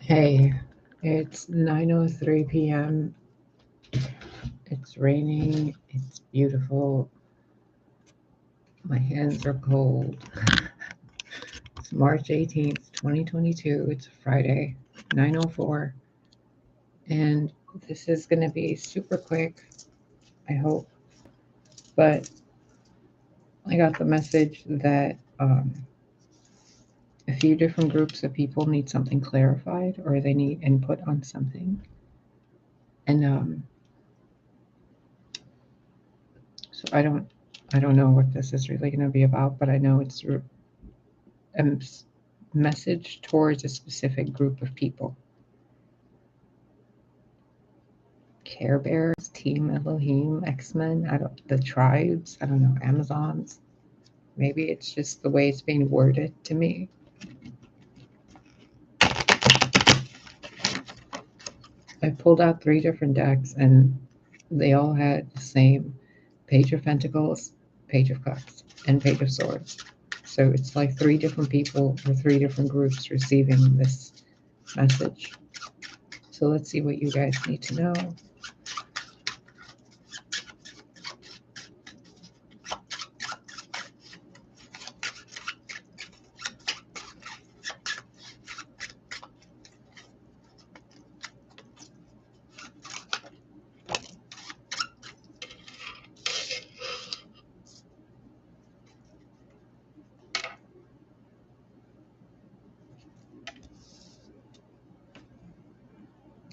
Hey, it's 9:03 p.m. It's raining. It's beautiful. My hands are cold. It's March 18th, 2022. It's a Friday, 9:04. And this is going to be super quick, I hope. But I got the message that a few different groups of people need something clarified or they need input on something. And so I don't know what this is really going to be about, but I know it's a message towards a specific group of people. Care Bears, Team Elohim, X-Men, the tribes, I don't know, Amazons. Maybe it's just the way it's being worded to me. I pulled out 3 different decks and they all had the same Page of Pentacles, Page of Cups, and Page of Swords. So it's like 3 different people or 3 different groups receiving this message. So let's see what you guys need to know.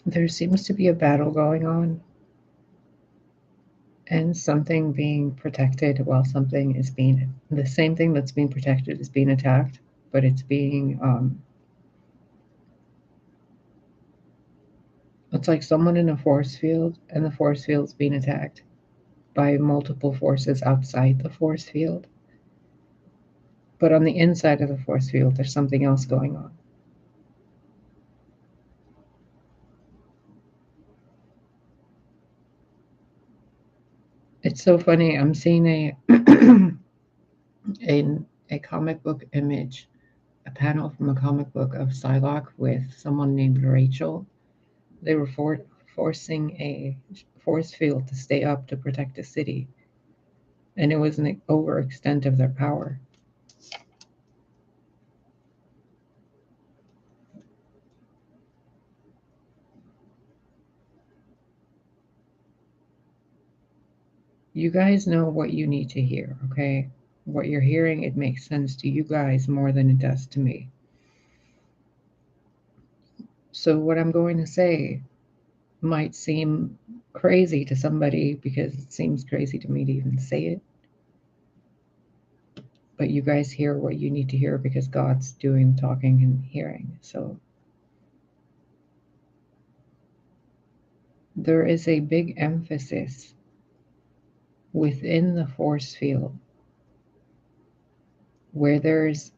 There seems to be a battle going on and something being protected while something is being, the same thing that's being protected is being attacked, but it's being, it's like someone in a force field and the force field's being attacked by multiple forces outside the force field. But on the inside of the force field, there's something else going on. It's so funny. I'm seeing a comic book image, a panel from a comic book of Psylocke with someone named Rachel. They were forcing a force field to stay up to protect the city, and it was an overextent of their power. You guys know what you need to hear, okay? What you're hearing, it makes sense to you guys more than it does to me. So what I'm going to say might seem crazy to somebody because it seems crazy to me to even say it. But you guys hear what you need to hear because God's doing talking and hearing. So there is a big emphasis within the force field where there's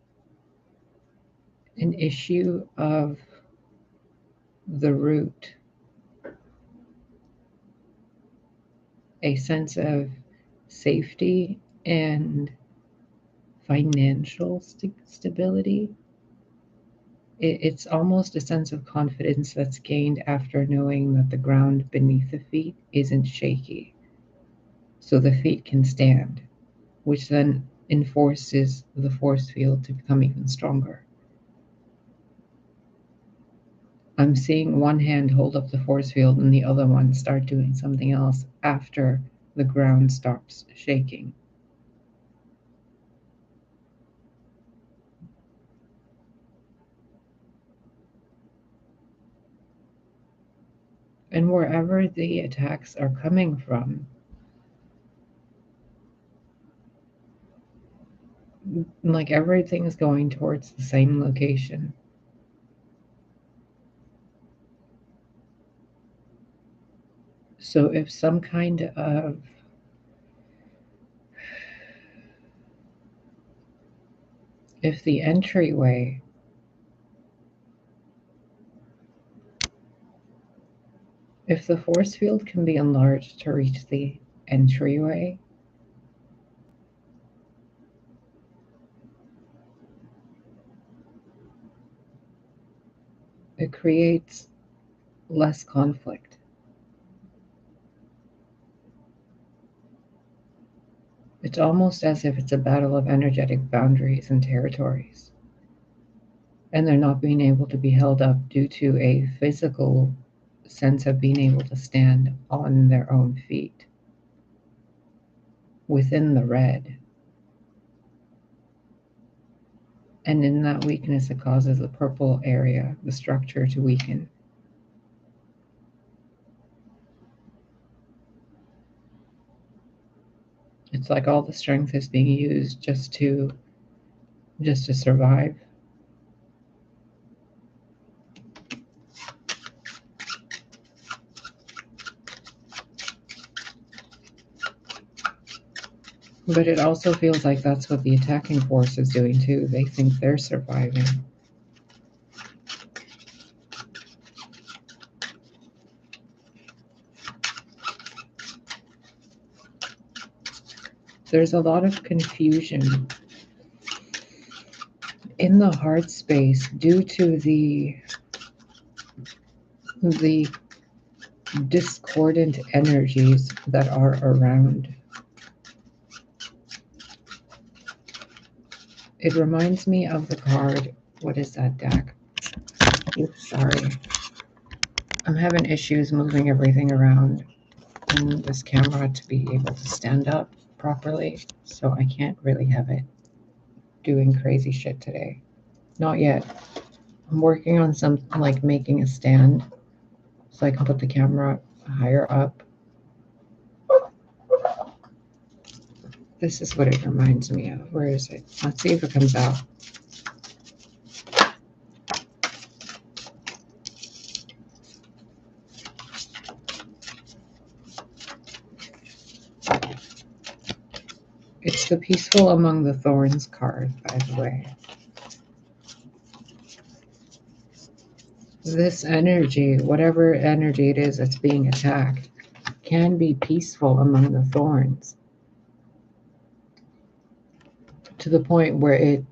an issue of the root, a sense of safety and financial stability. It's almost a sense of confidence that's gained after knowing that the ground beneath the feet isn't shaky, so the feet can stand, which then enforces the force field to become even stronger. I'm seeing one hand hold up the force field and the other one start doing something else after the ground stops shaking. And wherever the attacks are coming from, like everything is going towards the same location. So if some kind of if the entryway if the force field can be enlarged to reach the entryway, it creates less conflict. It's almost as if it's a battle of energetic boundaries and territories, and they're not being able to be held up due to a physical sense of being able to stand on their own feet within the red. And in that weakness, it causes the purple area, the structure, to weaken. It's like all the strength is being used just to survive. But it also feels like that's what the attacking force is doing too. They think they're surviving. There's a lot of confusion in the heart space due to the discordant energies that are around. It reminds me of the card. What is that deck? Oops, sorry. I'm having issues moving everything around in this camera to be able to stand up properly, so I can't really have it doing crazy shit today. Not yet. I'm working on something like making a stand so I can put the camera higher up. This is what it reminds me of. Where is it? Let's see if it comes out. It's the Peaceful Among the Thorns card, by the way. This energy, whatever energy it is that's being attacked, can be peaceful among the thorns to the point where it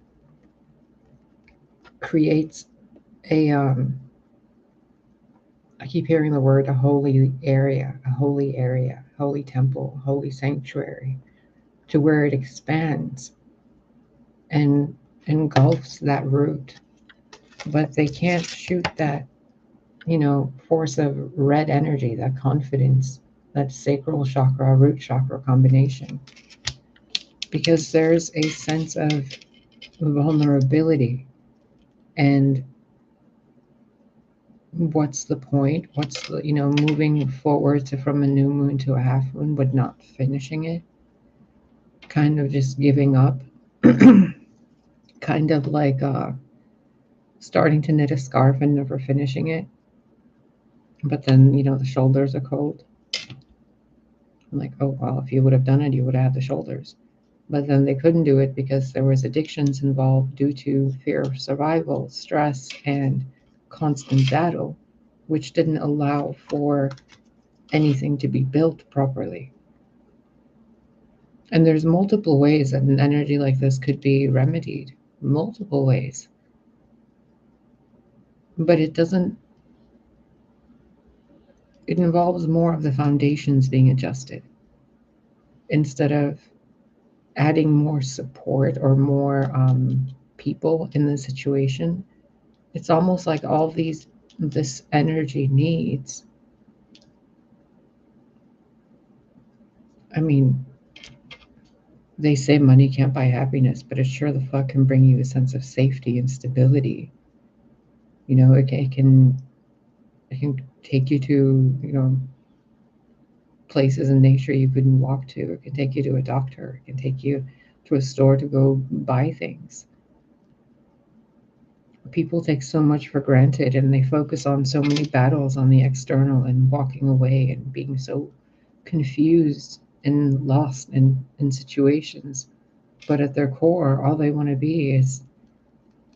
creates a I keep hearing the word a holy area, holy temple, holy sanctuary, to where it expands and engulfs that root. But they can't shoot that, force of red energy, that confidence, that sacral chakra, root chakra combination. Because there's a sense of vulnerability. And what's the point? What's the, moving forward from a new moon to a half moon, but not finishing it? Kind of just giving up. Kind of like starting to knit a scarf and never finishing it. But then, the shoulders are cold. I'm like, oh, well, if you would have done it, you would have had the shoulders. But then they couldn't do it because there was addictions involved due to fear of survival, stress, and constant battle, which didn't allow for anything to be built properly. And there's multiple ways that an energy like this could be remedied. Multiple ways. But it involves more of the foundations being adjusted instead of adding more support or more people in the situation. It's almost like all this energy needs. I mean, they say money can't buy happiness, but it sure the fuck can bring you a sense of safety and stability. It can take you to, places in nature you couldn't walk to. It can take you to a doctor. It can take you to a store to go buy things. People take so much for granted and they focus on so many battles on the external and walking away and being so confused and lost in situations. But at their core, all they want to be is,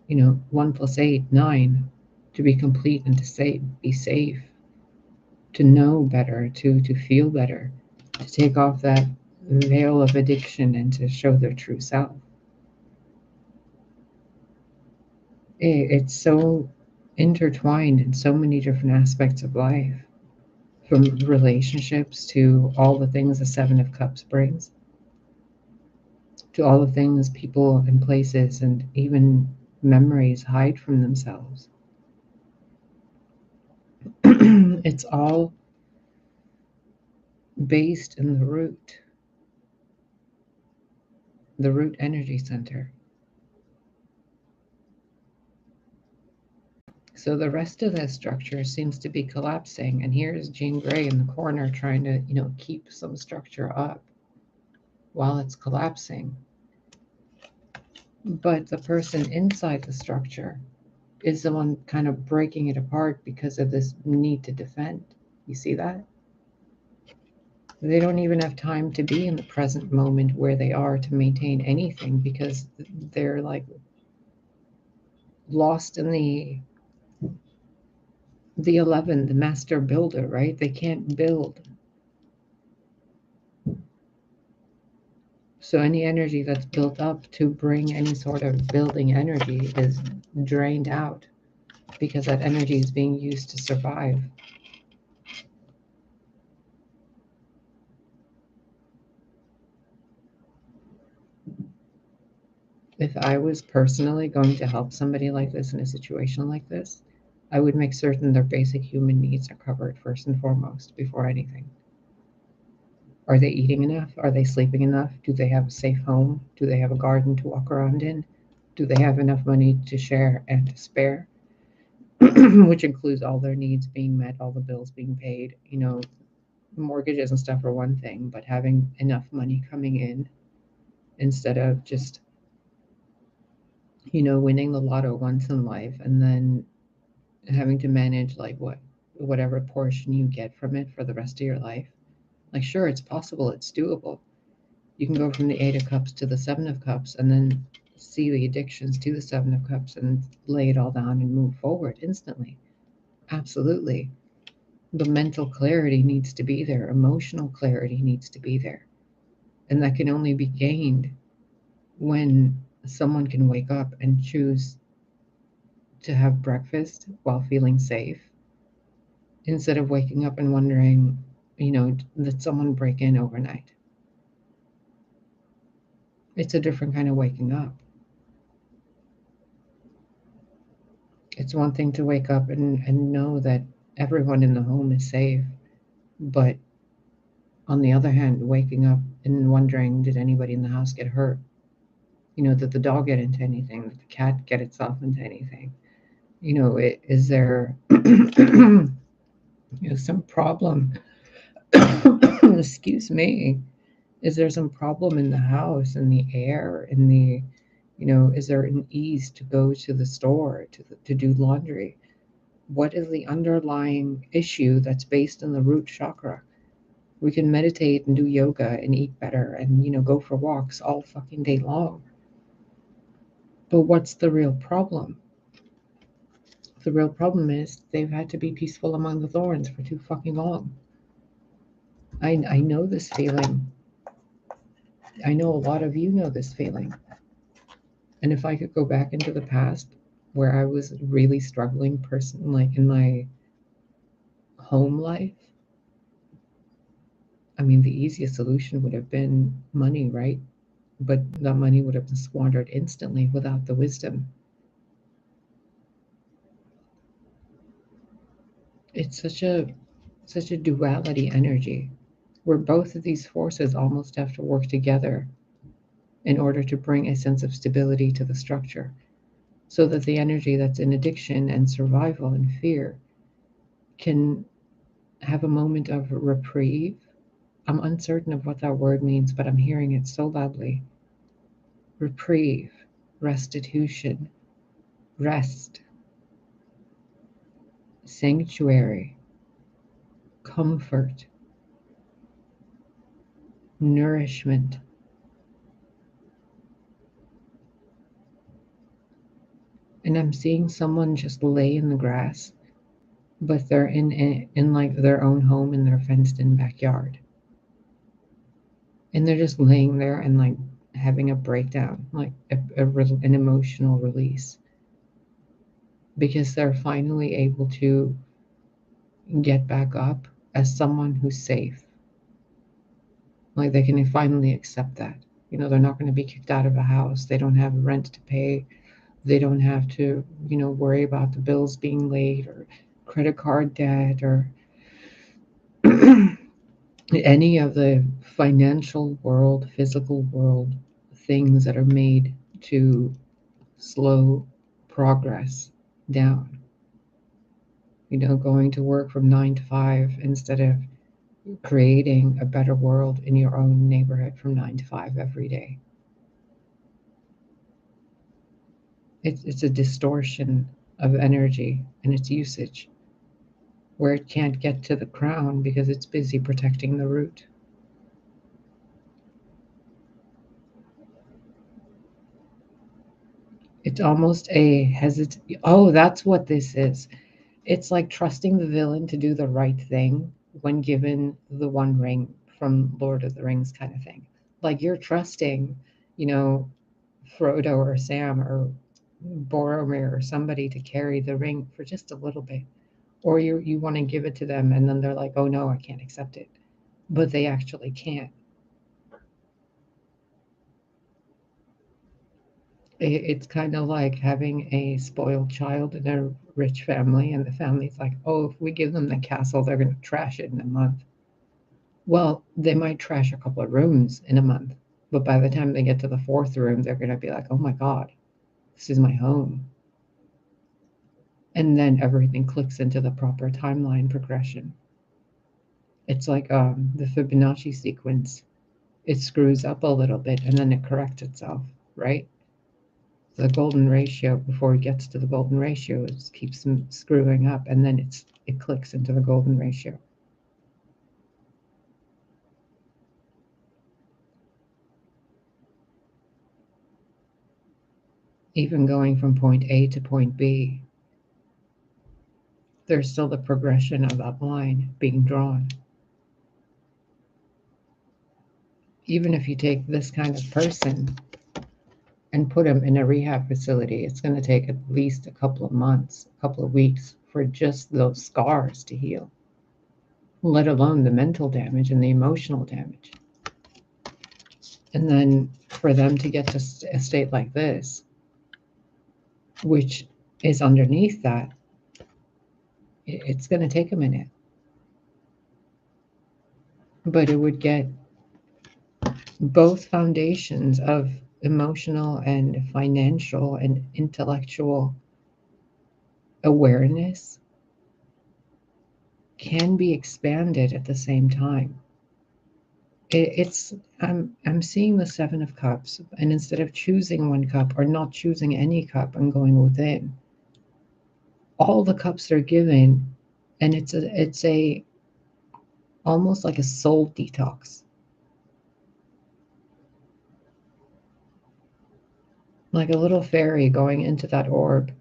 1 + 8, 9, to be complete and to be safe, to know better, to feel better, to take off that veil of addiction and to show their true self. It's so intertwined in so many different aspects of life, from relationships to all the things the Seven of Cups brings, to all the things people and places and even memories hide from themselves. It's all based in the root energy center. So the rest of that structure seems to be collapsing, and here's Jean Grey in the corner trying to, keep some structure up while it's collapsing. But the person inside the structure is the one kind of breaking it apart because of this need to defend. You see that? They don't even have time to be in the present moment where they are to maintain anything, because they're like lost in the 11, the master builder, right? They can't build. So any energy that's built up to bring any sort of building energy is drained out, because that energy is being used to survive. If I was personally going to help somebody like this in a situation like this, I would make certain their basic human needs are covered first and foremost before anything. Are they eating enough? Are they sleeping enough? Do they have a safe home? Do they have a garden to walk around in? Do they have enough money to share and to spare? Which includes all their needs being met, all the bills being paid, mortgages and stuff are one thing, but having enough money coming in instead of just, winning the lotto once in life and then having to manage like whatever portion you get from it for the rest of your life. Like, sure, it's possible, it's doable. You can go from the Eight of Cups to the Seven of Cups and then see the addictions to the Seven of Cups and lay it all down and move forward instantly. Absolutely. The mental clarity needs to be there, emotional clarity needs to be there. And that can only be gained when someone can wake up and choose to have breakfast while feeling safe, instead of waking up and wondering, did someone break in overnight? It's a different kind of waking up. It's one thing to wake up and know that everyone in the home is safe, but on the other hand, waking up and wondering, did anybody in the house get hurt? Did the dog get into anything? Did the cat get itself into anything? Is there some problem? Excuse me. Is there some problem in the house, in the air, in the, is there an ease to go to the store to do laundry? What is the underlying issue that's based in the root chakra? We can meditate and do yoga and eat better and, go for walks all fucking day long. But what's the real problem? The real problem is they've had to be peaceful among the thorns for too fucking long. I know this feeling. I know a lot of you know this feeling. And if I could go back into the past where I was a really struggling person, like in my home life, I mean, the easiest solution would have been money, right? But that money would have been squandered instantly without the wisdom. It's such a duality energy where both of these forces almost have to work together in order to bring a sense of stability to the structure, so that the energy that's in addiction and survival and fear can have a moment of reprieve. I'm uncertain of what that word means, but I'm hearing it so loudly. Reprieve, restitution, rest, sanctuary, comfort, nourishment. And I'm seeing someone just lay in the grass, but they're in like their own home in their fenced-in backyard. And they're just laying there and like having a breakdown, like an emotional release. because they're finally able to get back up as someone who's safe. Like they can finally accept that. They're not going to be kicked out of a house. They don't have rent to pay. They don't have to, worry about the bills being late or credit card debt or any of the financial world, physical world things that are made to slow progress down. Going to work from 9 to 5 instead of creating a better world in your own neighborhood from 9 to 5 every day. It's a distortion of energy and its usage where it can't get to the crown because it's busy protecting the root. It's almost a Oh, that's what this is. It's like trusting the villain to do the right thing when given the one ring from Lord of the Rings kind of thing. Like you're trusting, you know, Frodo or Sam or Boromir or somebody to carry the ring for just a little bit. Or you want to give it to them and then they're like, oh no, I can't accept it. But they actually can't. It's kind of like having a spoiled child in a rich family, and the family's like, oh, if we give them the castle, they're going to trash it in a month. Well, they might trash a couple of rooms in a month, but by the time they get to the fourth room, they're going to be like, oh my God, this is my home. And then everything clicks into the proper timeline progression. It's like the Fibonacci sequence. It screws up a little bit and then it corrects itself, right? The golden ratio, before it gets to the golden ratio, it keeps screwing up and then it clicks into the golden ratio. Even going from point A to point B, there's still the progression of that line being drawn. Even if you take this kind of person and put him in a rehab facility, it's going to take at least a couple of months, a couple of weeks for just those scars to heal, let alone the mental damage and the emotional damage. And then for them to get to a state like this, which is underneath that, it's going to take a minute. But it would get both foundations of emotional and financial and intellectual awareness can be expanded at the same time. I'm seeing the Seven of Cups, and instead of choosing one cup or not choosing any cup and going within, all the cups are given, and it's a almost like a soul detox, like a little fairy going into that orb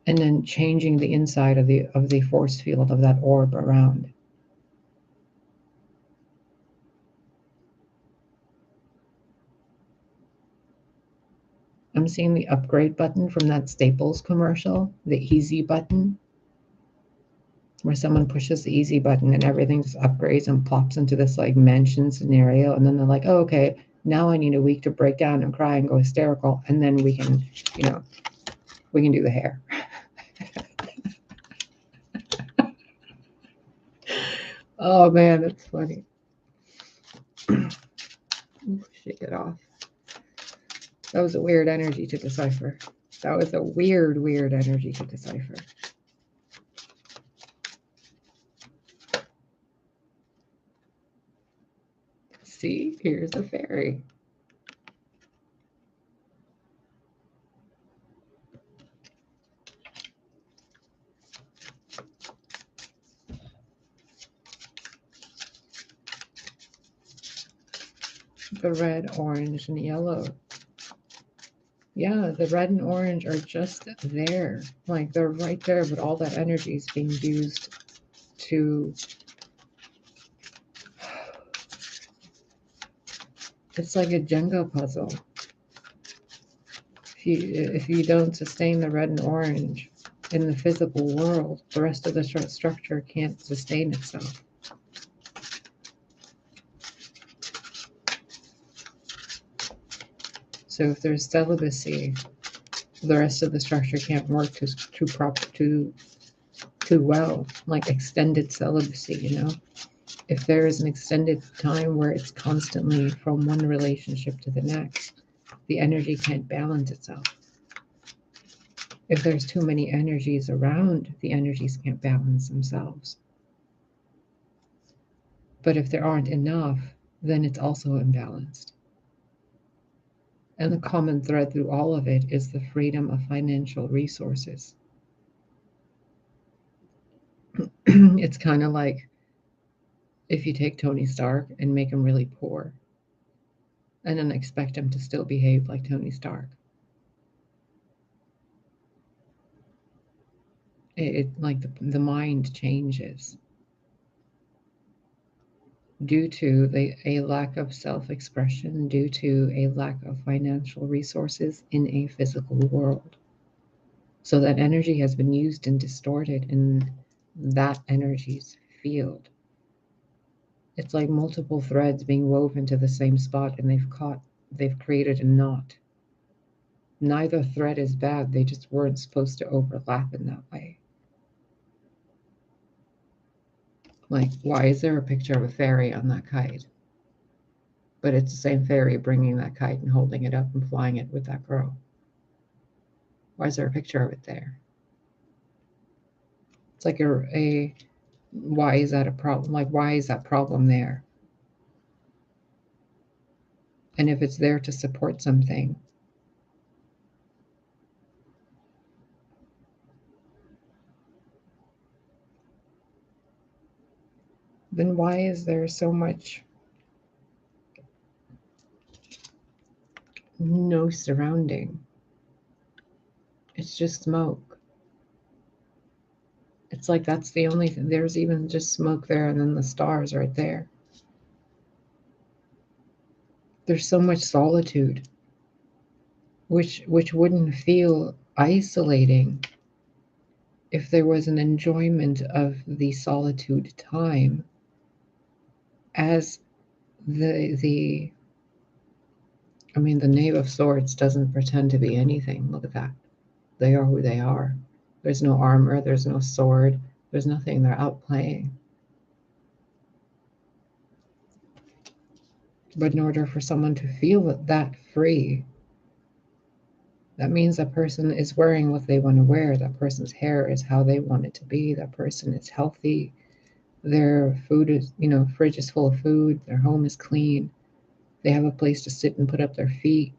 and then changing the inside of the force field of that orb around. I'm seeing the upgrade button from that Staples commercial, the easy button, where someone pushes the easy button and everything just upgrades and plops into this like mansion scenario. And then they're like, oh, okay, now I need a week to break down and cry and go hysterical. And then we can, we can do the hair. Oh man, that's funny. Shake it off. That was a weird energy to decipher. That was a weird energy to decipher. See, here's a fairy. The red, orange, and yellow. Yeah, the red and orange are just there. Like they're right there, but all that energy is being used to. It's like a Jenga puzzle. If if you don't sustain the red and orange in the physical world, the rest of the structure can't sustain itself. So if there's celibacy, the rest of the structure can't work too well, like extended celibacy, If there is an extended time where it's constantly from one relationship to the next, the energy can't balance itself. If there's too many energies around, the energies can't balance themselves. But if there aren't enough, then it's also imbalanced. And the common thread through all of it is the freedom of financial resources. It's kind of like if you take Tony Stark and make him really poor and then expect him to still behave like Tony Stark. It like the mind changes due to a lack of self-expression, due to a lack of financial resources in a physical world. So that energy has been used and distorted in that energy's field. It's like multiple threads being woven to the same spot, and they've created a knot. Neither thread is bad, they just weren't supposed to overlap in that way. Like, why is there a picture of a fairy on that kite? But it's the same fairy bringing that kite and holding it up and flying it with that girl. Why is there a picture of it there? It's like why is that a problem? Like, why is that problem there? And if it's there to support something, then why is there so much no surrounding? It's just smoke. It's like that's the only thing. There's even just smoke there and then the stars right there. There's so much solitude, which wouldn't feel isolating if there was an enjoyment of the solitude time as the Knave of Swords doesn't pretend to be anything. Look at that. They are who they are. There's no armor, there's no sword, there's nothing. They're out playing. But in order for someone to feel that free, that means that person is wearing what they want to wear. That person's hair is how they want it to be. That person is healthy. Their food is, fridge is full of food. Their home is clean. They have a place to sit and put up their feet.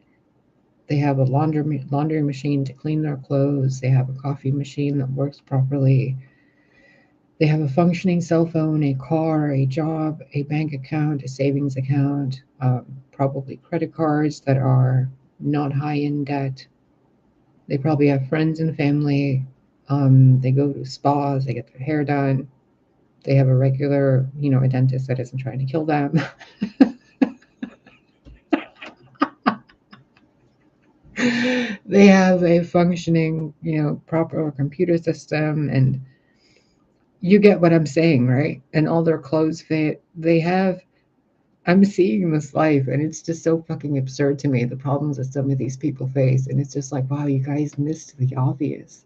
They have a laundry machine to clean their clothes. They have a coffee machine that works properly. They have a functioning cell phone, a car, a job, a bank account, a savings account, probably credit cards that are not high in debt. They probably have friends and family. They go to spas, they get their hair done. They have a regular, a dentist that isn't trying to kill them. They have a functioning, proper computer system, and you get what I'm saying, right? And all their clothes fit. I'm seeing this life, and it's just so fucking absurd to me, the problems that some of these people face. And it's just like, wow, you guys missed the obvious.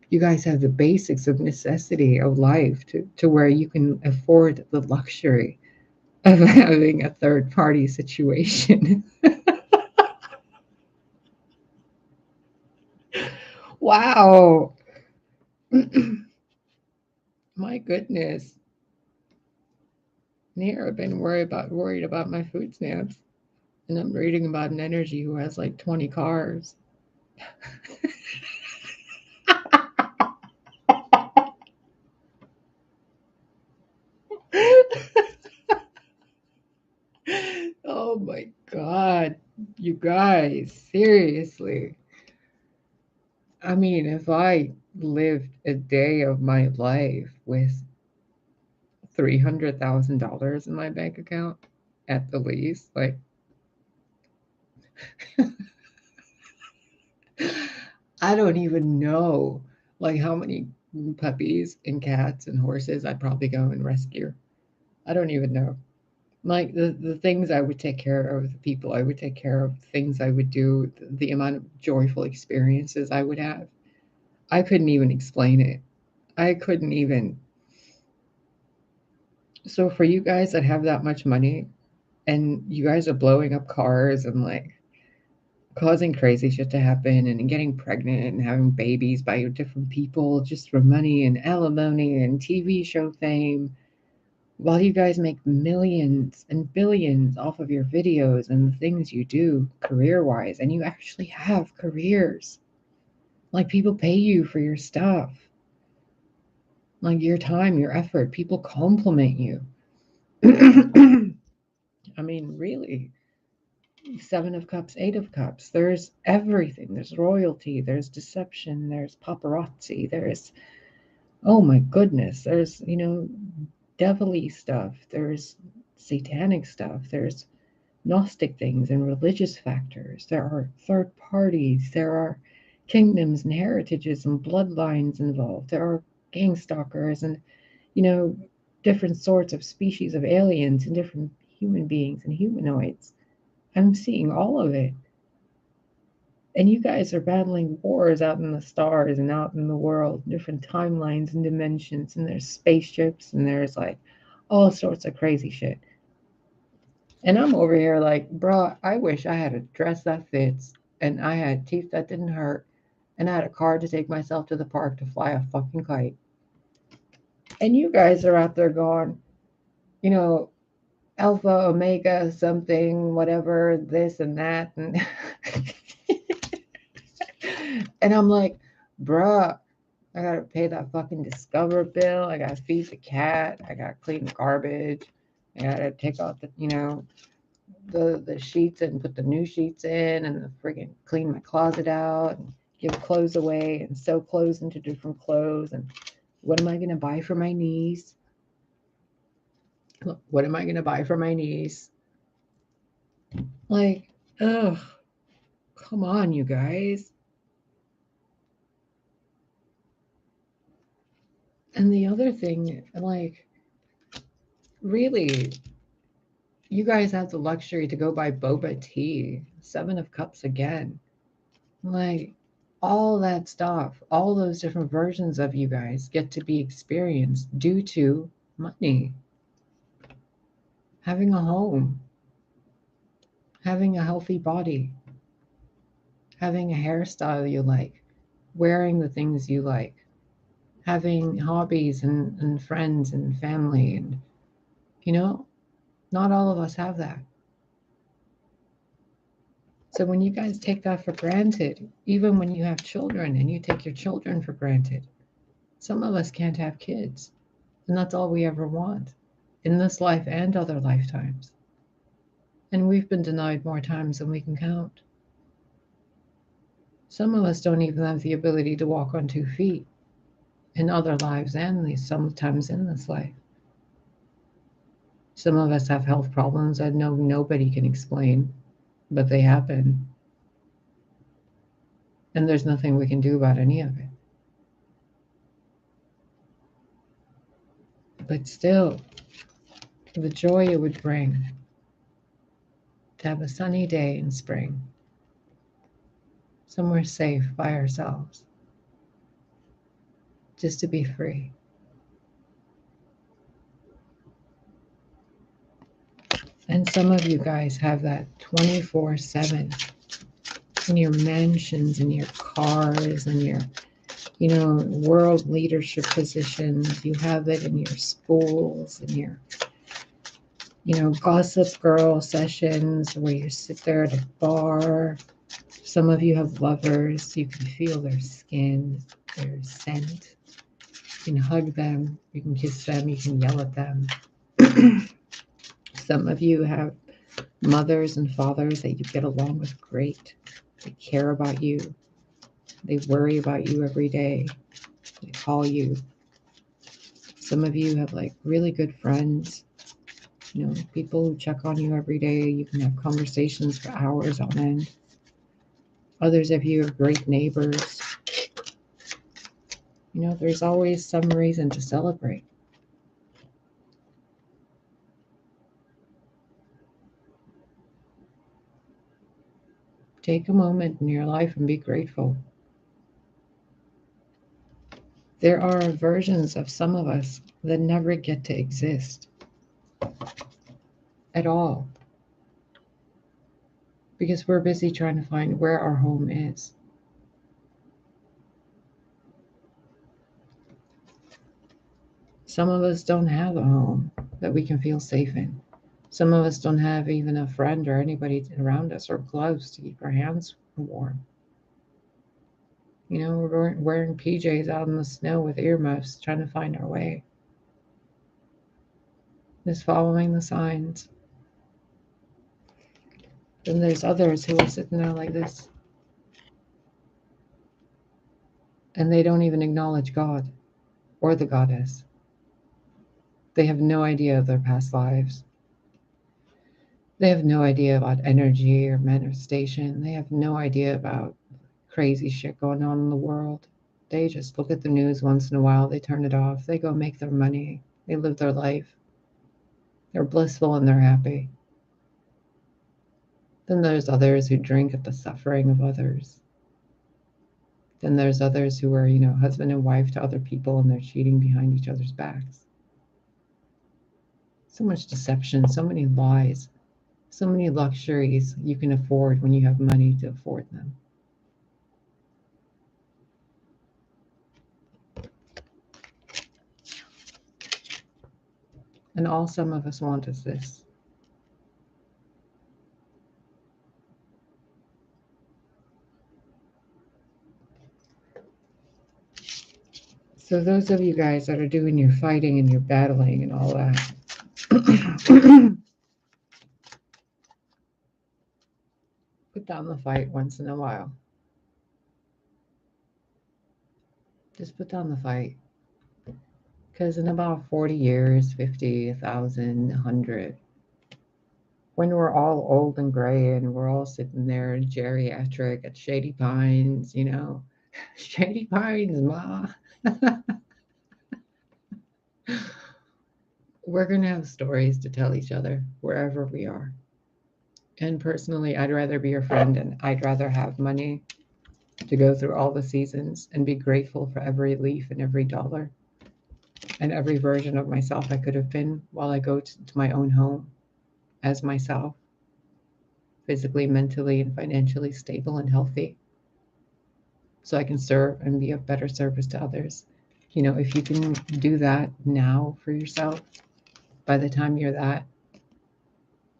You guys have the basics of necessity of life to where you can afford the luxury of having a third party situation. Wow. My goodness. Here I've been worried about my food stamps. And I'm reading about an energy who has like 20 cars. Oh my God, you guys, seriously. If I lived a day of my life with $300,000 in my bank account at the least, like, I don't even know like how many puppies and cats and horses I'd probably go and rescue. I don't even know. Like the things I would take care of, the people I would take care of, things I would do, the amount of joyful experiences I would have. I couldn't even explain it. I couldn't even. So for you guys that have that much money and you guys are blowing up cars and like causing crazy shit to happen and getting pregnant and having babies by different people just for money and alimony and TV show fame, while you guys make millions and billions off of your videos and the things you do career wise, and you actually have careers. Like people pay you for your stuff, like your time, your effort. People compliment you. I mean, really, Seven of Cups, Eight of Cups. There's everything. There's royalty. There's deception. There's paparazzi. There's, oh my goodness. There's, devilly stuff. There's satanic stuff. There's Gnostic things and religious factors. There are third parties. There are kingdoms and heritages and bloodlines involved. There are gang stalkers and, you know, different sorts of species of aliens and different human beings and humanoids. I'm seeing all of it. And you guys are battling wars out in the stars and out in the world, different timelines and dimensions, and there's spaceships and there's like all sorts of crazy shit. And I'm over here like, bro, I wish I had a dress that fits and I had teeth that didn't hurt and I had a car to take myself to the park to fly a fucking kite. And you guys are out there going, you know, alpha, omega, something, whatever, this and that. And and I'm like, bruh, I gotta pay that fucking Discover bill. I gotta feed the cat. I gotta clean the garbage. I gotta take out the sheets and put the new sheets in and the friggin' clean my closet out and give clothes away and sew clothes into different clothes. And what am I gonna buy for my niece? What am I gonna buy for my niece? Like, ugh, come on, you guys. And the other thing, like, really, you guys have the luxury to go buy boba tea, Seven of Cups again. Like, all that stuff, all those different versions of you guys get to be experienced due to money, having a home, having a healthy body, having a hairstyle you like, wearing the things you like, having hobbies and friends and family. And, you know, not all of us have that. So when you guys take that for granted, even when you have children and you take your children for granted, some of us can't have kids. And that's all we ever want in this life and other lifetimes. And we've been denied more times than we can count. Some of us don't even have the ability to walk on 2 feet in other lives and these sometimes in this life. Some of us have health problems that nobody can explain, but they happen. And there's nothing we can do about any of it. But still, the joy it would bring to have a sunny day in spring, somewhere safe by ourselves, just to be free. And some of you guys have that 24/7 in your mansions, in your cars, in your, world leadership positions. You have it in your schools, in your, gossip girl sessions where you sit there at a bar. Some of you have lovers. You can feel their skin, their scent. You can hug them. You can kiss them. You can yell at them. Some of you have mothers and fathers that you get along with great. They care about you. They worry about you every day. They call you. Some of you have like really good friends, people who check on you every day. You can have conversations for hours on end. Others of you are great neighbors. You know, there's always some reason to celebrate. Take a moment in your life and be grateful. There are versions of some of us that never get to exist at all because we're busy trying to find where our home is. Some of us don't have a home that we can feel safe in. Some of us don't have even a friend or anybody around us or gloves to keep our hands warm. You know, we're wearing PJs out in the snow with earmuffs trying to find our way. Just following the signs. Then there's others who are sitting there like this. And they don't even acknowledge God or the goddess. They have no idea of their past lives. They have no idea about energy or manifestation. They have no idea about crazy shit going on in the world. They just look at the news once in a while. They turn it off. They go make their money. They live their life. They're blissful and they're happy. Then there's others who drink at the suffering of others. Then there's others who are, you know, husband and wife to other people and they're cheating behind each other's backs. So much deception, so many lies, so many luxuries you can afford when you have money to afford them. And all some of us want is this. So those of you guys that are doing your fighting and your battling and all that, put down the fight once in a while. Just put down the fight. Because in about 40 years, 50, 1,000, 100, when we're all old and gray and we're all sitting there geriatric at Shady Pines, you know, Shady Pines, ma. We're going to have stories to tell each other wherever we are. And personally, I'd rather be your friend and I'd rather have money to go through all the seasons and be grateful for every leaf and every dollar and every version of myself I could have been while I go to my own home as myself, physically, mentally, and financially stable and healthy, so I can serve and be of better service to others. You know, if you can do that now for yourself, by the time you're that,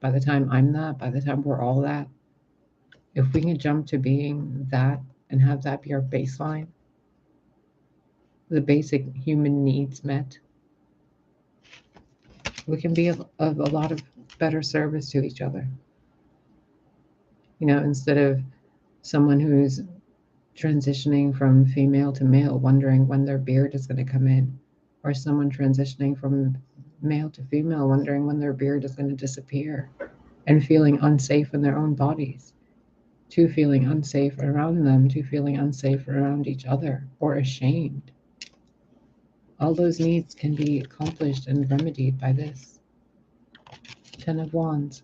by the time I'm that, by the time we're all that, if we can jump to being that and have that be our baseline, the basic human needs met, we can be of a lot of better service to each other. You know, instead of someone who's transitioning from female to male, wondering when their beard is going to come in, or someone transitioning from male to female, wondering when their beard is going to disappear, and feeling unsafe in their own bodies, to feeling unsafe around them, to feeling unsafe around each other, or ashamed. All those needs can be accomplished and remedied by this. 10 of Wands.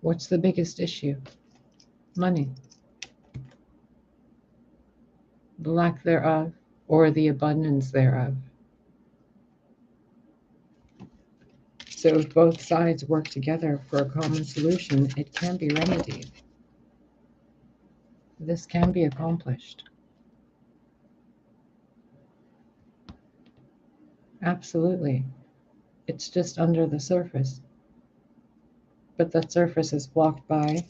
What's the biggest issue? Money. The lack thereof, or the abundance thereof. So if both sides work together for a common solution, it can be remedied. This can be accomplished. Absolutely. It's just under the surface. But that surface is blocked by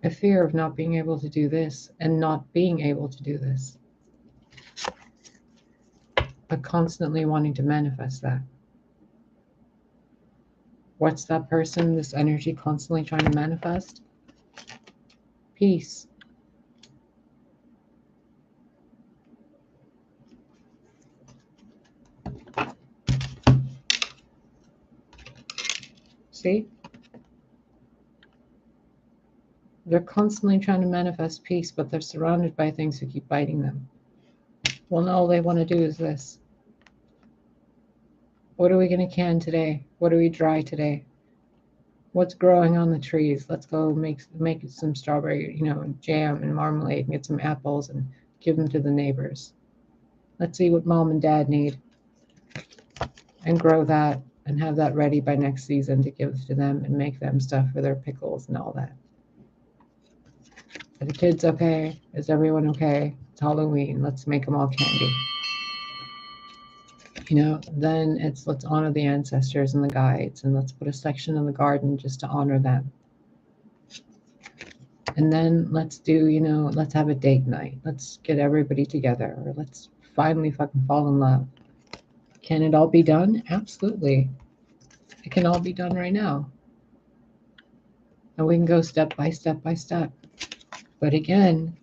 a fear of not being able to do this and not being able to do this. But constantly wanting to manifest that. What's that person, this energy constantly trying to manifest? Peace. See? They're constantly trying to manifest peace, but they're surrounded by things who keep biting them. Well, all they want to do is this. What are we going to can today? What do we dry today? What's growing on the trees? Let's go make some strawberry, jam and marmalade and get some apples and give them to the neighbors. Let's see what mom and dad need and grow that and have that ready by next season to give to them and make them stuff for their pickles and all that. Are the kids okay? Is everyone okay? It's Halloween. Let's make them all candy. Then it's let's honor the ancestors and the guides, and let's put a section in the garden just to honor them. And then let's do, let's have a date night. Let's get everybody together, or let's finally fucking fall in love. Can it all be done? Absolutely. It can all be done right now. And we can go step by step by step. But again,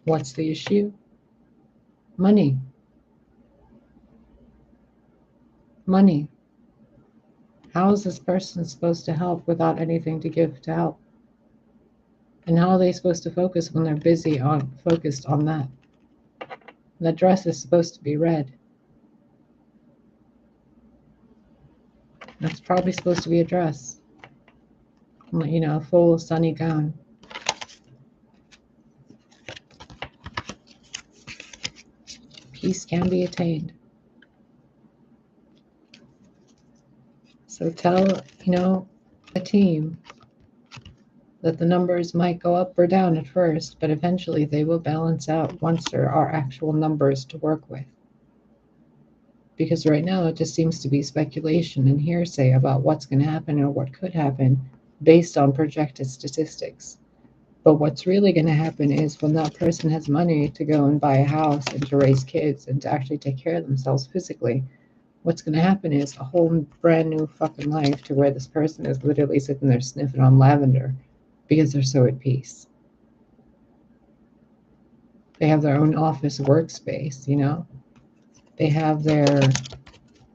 what's the issue? Money. Money. How is this person supposed to help without anything to give to help? And how are they supposed to focus when they're focused on that? The dress is supposed to be red. That's probably supposed to be a dress. A full sunny gown. Peace can be attained. So tell, the team that the numbers might go up or down at first, but eventually they will balance out once there are actual numbers to work with. Because right now it just seems to be speculation and hearsay about what's going to happen or what could happen based on projected statistics. But what's really going to happen is when that person has money to go and buy a house and to raise kids and to actually take care of themselves physically, what's going to happen is a whole brand new fucking life to where this person is literally sitting there sniffing on lavender because they're so at peace. They have their own office workspace, They have their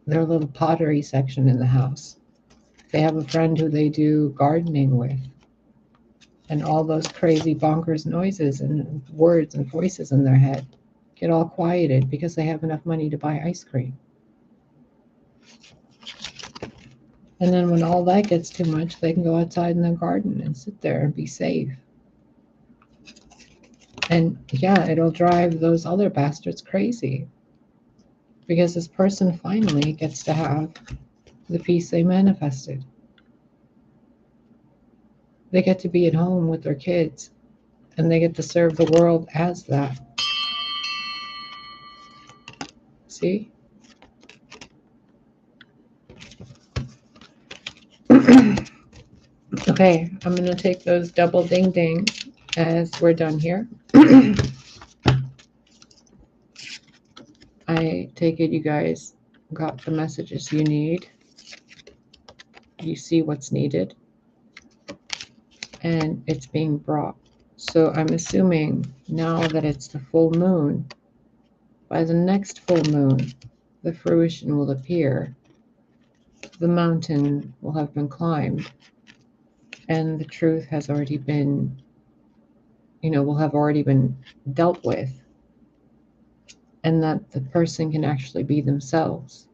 little pottery section in the house. They have a friend who they do gardening with. And all those crazy bonkers noises and words and voices in their head get all quieted because they have enough money to buy ice cream. And then when all that gets too much, they can go outside in the garden and sit there and be safe. And yeah, it'll drive those other bastards crazy. Because this person finally gets to have the peace they manifested. They get to be at home with their kids, and they get to serve the world as that. See? Okay, I'm going to take those double ding dings as we're done here. I take it you guys got the messages you need. You see what's needed. And it's being brought. So I'm assuming now that it's the full moon, by the next full moon, the fruition will appear. The mountain will have been climbed. And the truth has already been, will have already been dealt with. And that the person can actually be themselves.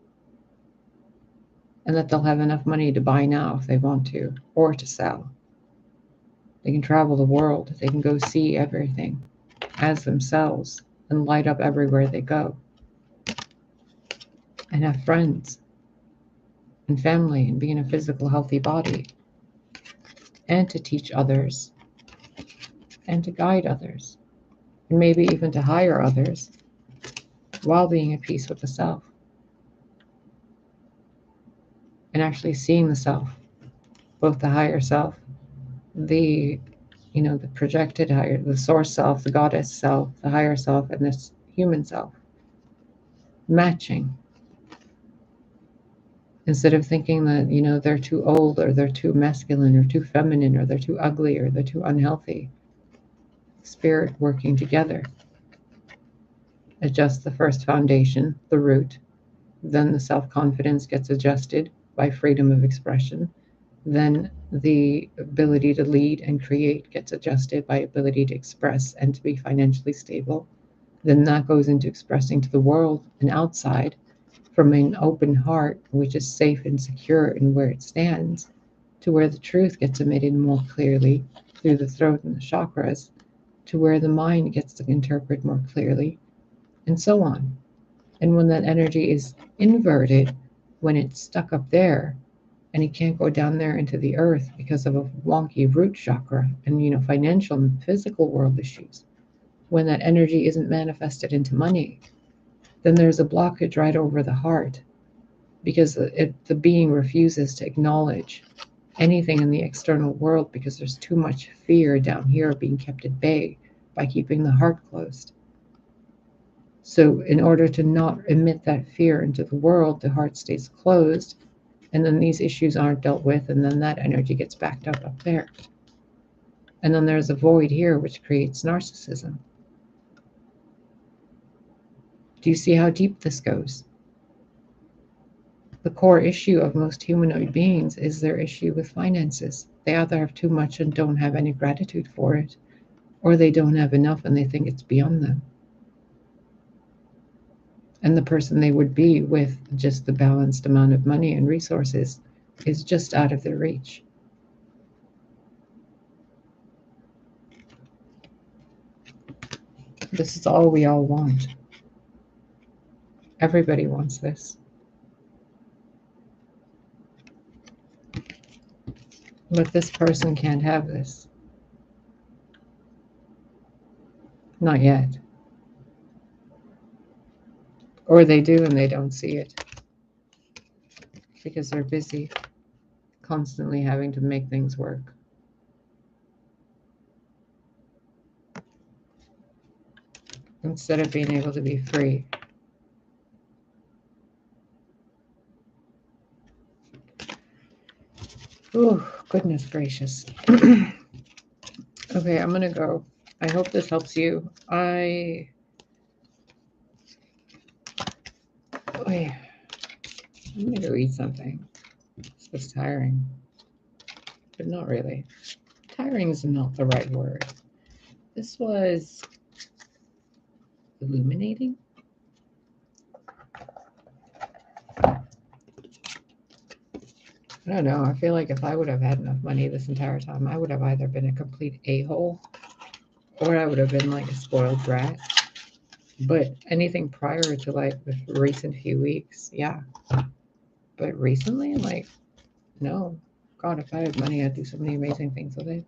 And that they'll have enough money to buy now if they want to, or to sell. They can travel the world. They can go see everything as themselves and light up everywhere they go. And have friends and family and be in a physical, healthy body. And to teach others. And to guide others. And maybe even to hire others while being at peace with the self. And actually seeing the self. Both the higher self, the projected higher, the source self, the goddess self, the higher self, and this human self. Matching. Instead of thinking that, they're too old or they're too masculine or too feminine or they're too ugly or they're too unhealthy. Spirit working together. Adjust the first foundation, the root. Then the self-confidence gets adjusted by freedom of expression. Then the ability to lead and create gets adjusted by ability to express and to be financially stable, then that goes into expressing to the world and outside from an open heart, which is safe and secure in where it stands, to where the truth gets emitted more clearly through the throat and the chakras, to where the mind gets to interpret more clearly, and so on. And when that energy is inverted, when it's stuck up there, and it can't go down there into the earth because of a wonky root chakra and financial and physical world issues, when that energy isn't manifested into money, then there's a blockage right over the heart because the being refuses to acknowledge anything in the external world because there's too much fear down here being kept at bay by keeping the heart closed. So in order to not emit that fear into the world, the heart stays closed, and then these issues aren't dealt with, and then that energy gets backed up there. And then there's a void here which creates narcissism. Do you see how deep this goes? The core issue of most humanoid beings is their issue with finances. They either have too much and don't have any gratitude for it, or they don't have enough and they think it's beyond them. And the person they would be with just the balanced amount of money and resources is just out of their reach. This is all we all want. Everybody wants this. But this person can't have this. Not yet. Or they do and they don't see it. Because they're busy constantly having to make things work. Instead of being able to be free. Oh, goodness gracious. Okay, I'm going to go. I hope this helps you. Wait, I'm going to go eat something. This was tiring. But not really. Tiring is not the right word. This was illuminating. I don't know. I feel like if I would have had enough money this entire time, I would have either been a complete a-hole or I would have been like a spoiled brat. But anything prior to like the recent few weeks, yeah. But recently, I'm like, no. God, if I had money, I'd do so many amazing things with it.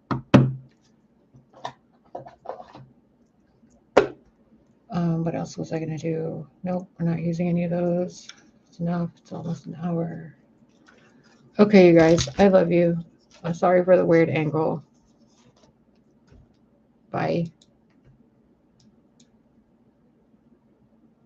What else was I going to do? Nope, we're not using any of those. It's enough. It's almost an hour. Okay, you guys, I love you. I'm sorry for the weird angle. Bye.